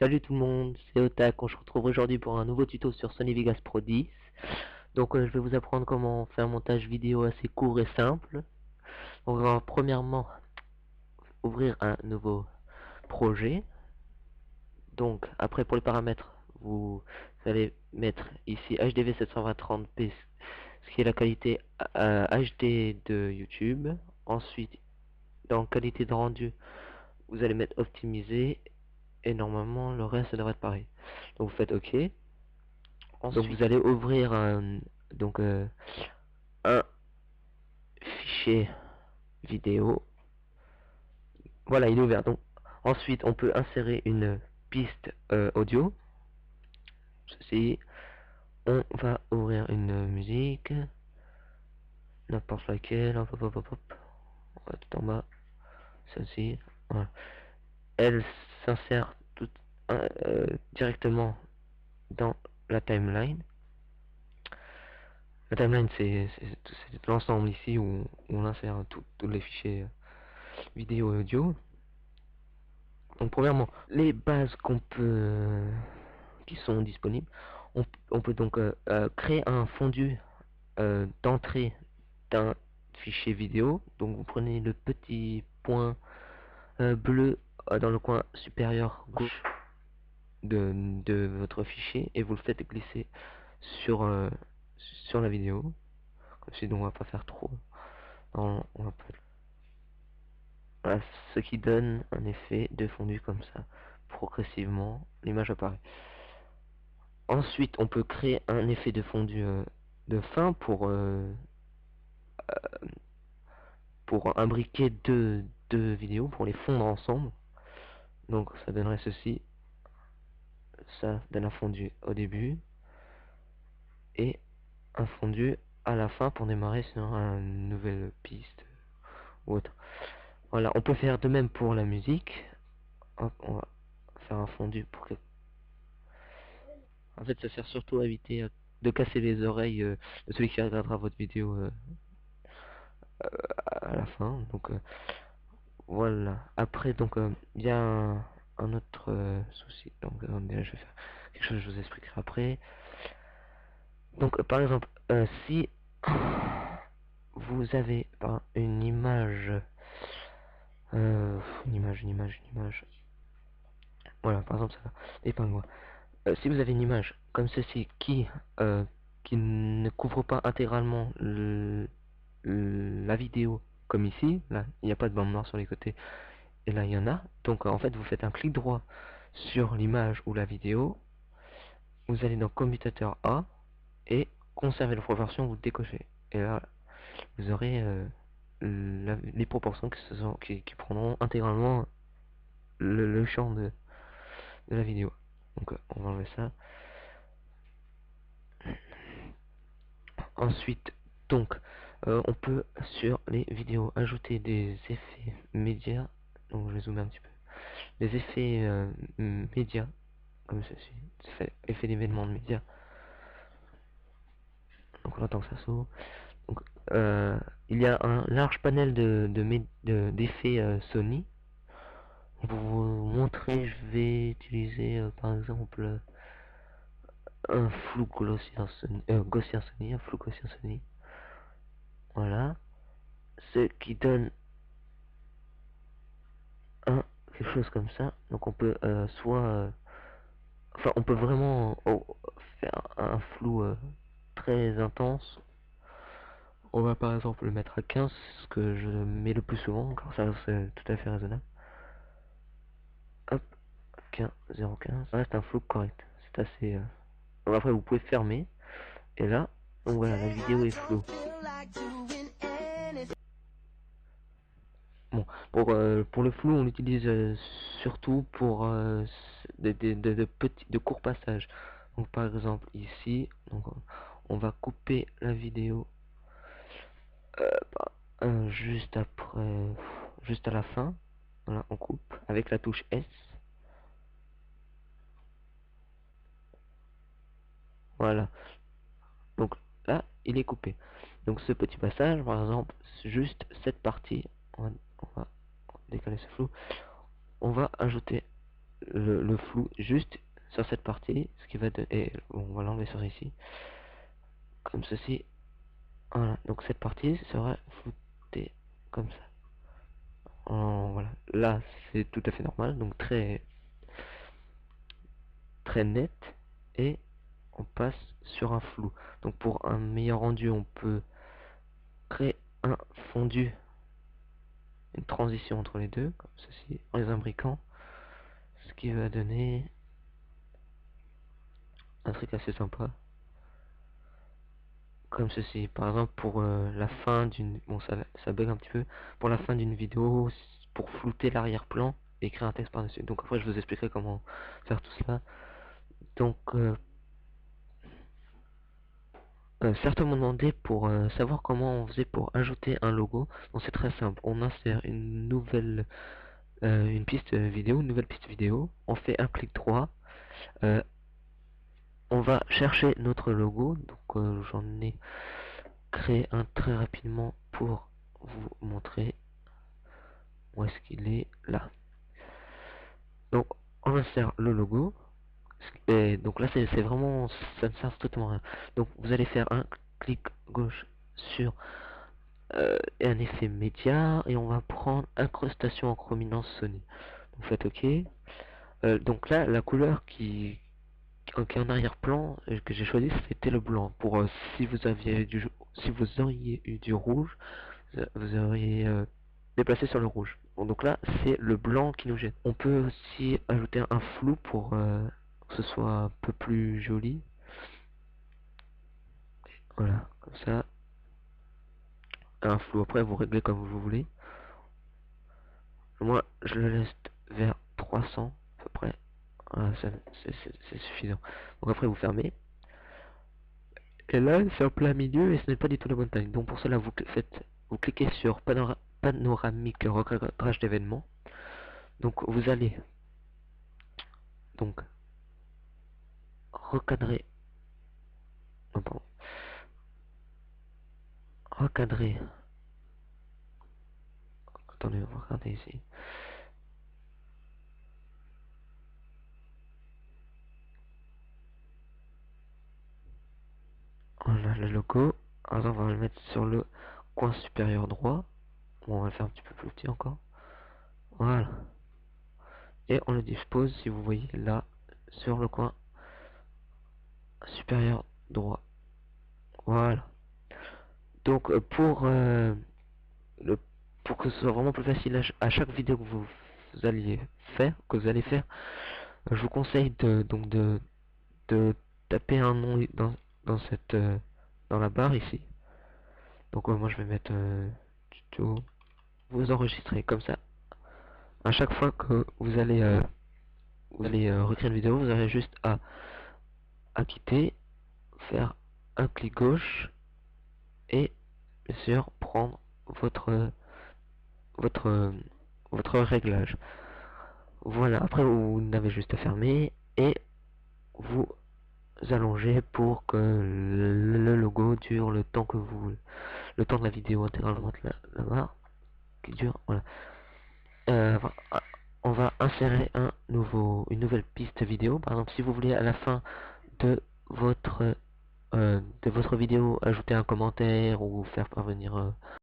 Salut tout le monde, c'est Otak. On se retrouve aujourd'hui pour un nouveau tuto sur Sony Vegas Pro 10. Donc je vais vous apprendre comment faire un montage vidéo assez court et simple. On va premièrement ouvrir un nouveau projet. Donc après pour les paramètres, vous allez mettre ici HDV 720-30p, ce qui est la qualité HD de YouTube. Ensuite, dans qualité de rendu, vous allez mettre optimisé. Et normalement le reste devrait être pareil. Donc vous faites OK. Ensuite, donc vous allez ouvrir un fichier vidéo. Voilà, il est ouvert. Donc ensuite on peut insérer une piste audio. Ceci, on va ouvrir une musique, n'importe laquelle. Hop, hop, hop, hop. On va tout en bas. Celle-ci. Voilà. Elle s'insère directement dans la timeline. La timeline, c'est l'ensemble ici où on insère tous les fichiers vidéo et audio. Donc premièrement, les bases qui sont disponibles, on peut donc créer un fondu d'entrée d'un fichier vidéo. Donc vous prenez le petit point bleu dans le coin supérieur gauche de votre fichier et vous le faites glisser sur la vidéo. Sinon on va pas faire trop. Non, on va pas. Voilà, ce qui donne un effet de fondu comme ça. Progressivement, l'image apparaît. Ensuite, on peut créer un effet de fondu de fin pour imbriquer deux vidéos, pour les fondre ensemble. Donc ça donnerait ceci. Ça donne un fondu au début et un fondu à la fin pour démarrer sur une nouvelle piste ou autre. Voilà, on peut faire de même pour la musique. Hop, on va faire un fondu pour que... En fait, ça sert surtout à éviter de casser les oreilles de celui qui regardera votre vidéo à la fin. Donc voilà. Après, donc il y a un autre souci. Donc déjà, je vais faire quelque chose que je vous expliquerai après. Donc par exemple, si vous avez une image, une image. Voilà, par exemple ça, les pingouins. Si vous avez une image comme ceci qui ne couvre pas intégralement la vidéo, comme ici, là il n'y a pas de bande noire sur les côtés, et là il y en a, donc en fait vous faites un clic droit sur l'image ou la vidéo, vous allez dans commutateur A, et conserver la proportion, vous décochez, et là vous aurez les proportions qui prendront intégralement le champ de la vidéo. Donc on va enlever ça. Ensuite, donc, on peut sur les vidéos ajouter des effets médias. Donc je vais zoomer un petit peu. Des effets médias, comme ceci. Effet d'événement de médias. Donc on attend que ça s'ouvre. Donc il y a un large panel d'effets Sony. Pour vous montrer, je vais utiliser par exemple un flou gaussien Sony, un flou gaussien Sony. Voilà. Ce qui donne quelque chose comme ça. Donc on peut enfin on peut vraiment faire un flou très intense. On va par exemple le mettre à 15, ce que je mets le plus souvent, car ça c'est tout à fait raisonnable. Hop, 15, 0,15. Ça reste un flou correct. C'est assez... Après vous pouvez fermer. Et là, donc voilà, la vidéo est floue. Bon, pour le flou, on l'utilise surtout pour de courts passages. Donc par exemple ici, donc on va couper la vidéo juste après, juste à la fin. Voilà, on coupe avec la touche S. Voilà. Donc là, il est coupé. Donc ce petit passage, par exemple, juste cette partie, on va décaler ce flou. On va ajouter le flou juste sur cette partie, ce qui va de... Et bon, on va l'enlever sur ici, comme ceci. Voilà, donc cette partie sera floutée comme ça. Voilà, là c'est tout à fait normal, donc très net, et on passe sur un flou. Donc pour un meilleur rendu, on peut créer un fondu, une transition entre les deux, comme ceci, en les imbriquant, ce qui va donner un truc assez sympa, comme ceci. Par exemple, pour la fin d'une... Bon, ça bug un petit peu. Pour la fin d'une vidéo, pour flouter l'arrière-plan, et écrire un texte par-dessus. Donc après, je vous expliquerai comment faire tout cela. Donc, certains m'ont demandé pour savoir comment on faisait pour ajouter un logo. Donc c'est très simple. On insère une nouvelle une piste vidéo, une nouvelle piste vidéo. On fait un clic droit. Euh, on va chercher notre logo. Donc j'en ai créé un très rapidement pour vous montrer où est-ce qu'il est là. Donc on insère le logo. Et donc là c'est vraiment, ça ne sert strictement à rien. Donc vous allez faire un clic gauche sur et un effet média, et on va prendre incrustation en chrominance Sony. Vous faites OK. Donc là la couleur qui est en arrière-plan que j'ai choisi, c'était le blanc. Pour si vous auriez eu du rouge, vous auriez déplacé sur le rouge. Bon, donc là c'est le blanc qui nous gêne. On peut aussi ajouter un flou pour que ce soit un peu plus joli. Voilà, comme ça. Un flou, après vous réglez comme vous voulez. Moi je le laisse vers 300 à peu près. Voilà, c'est suffisant. Donc après vous fermez. Et là c'est en plein milieu et ce n'est pas du tout la bonne taille. Donc pour cela vous cliquez sur panoramique recadrage d'événements. Donc vous allez donc recadrer. Non, pardon. Recadrer. Attendez, on va regarder ici. Voilà le logo. Alors on va le mettre sur le coin supérieur droit. Bon, on va le faire un petit peu plus petit encore. Voilà. Et on le dispose, si vous voyez là, sur le coin supérieur droit. Voilà. Donc pour que ce soit vraiment plus facile à chaque vidéo que vous allez faire, je vous conseille de taper un nom dans cette dans la barre ici. Donc moi je vais mettre tuto. Vous enregistrez comme ça. À chaque fois que vous allez recréer une vidéo, vous avez juste à quitter, faire un clic gauche et bien sûr prendre votre votre votre réglage. Voilà, après vous n'avez juste à fermer et vous allongez pour que le logo dure le temps le temps de la vidéo intégralement la barre qui dure. Voilà. On va insérer une nouvelle piste vidéo. Par exemple, si vous voulez à la fin de votre vidéo ajouter un commentaire ou faire parvenir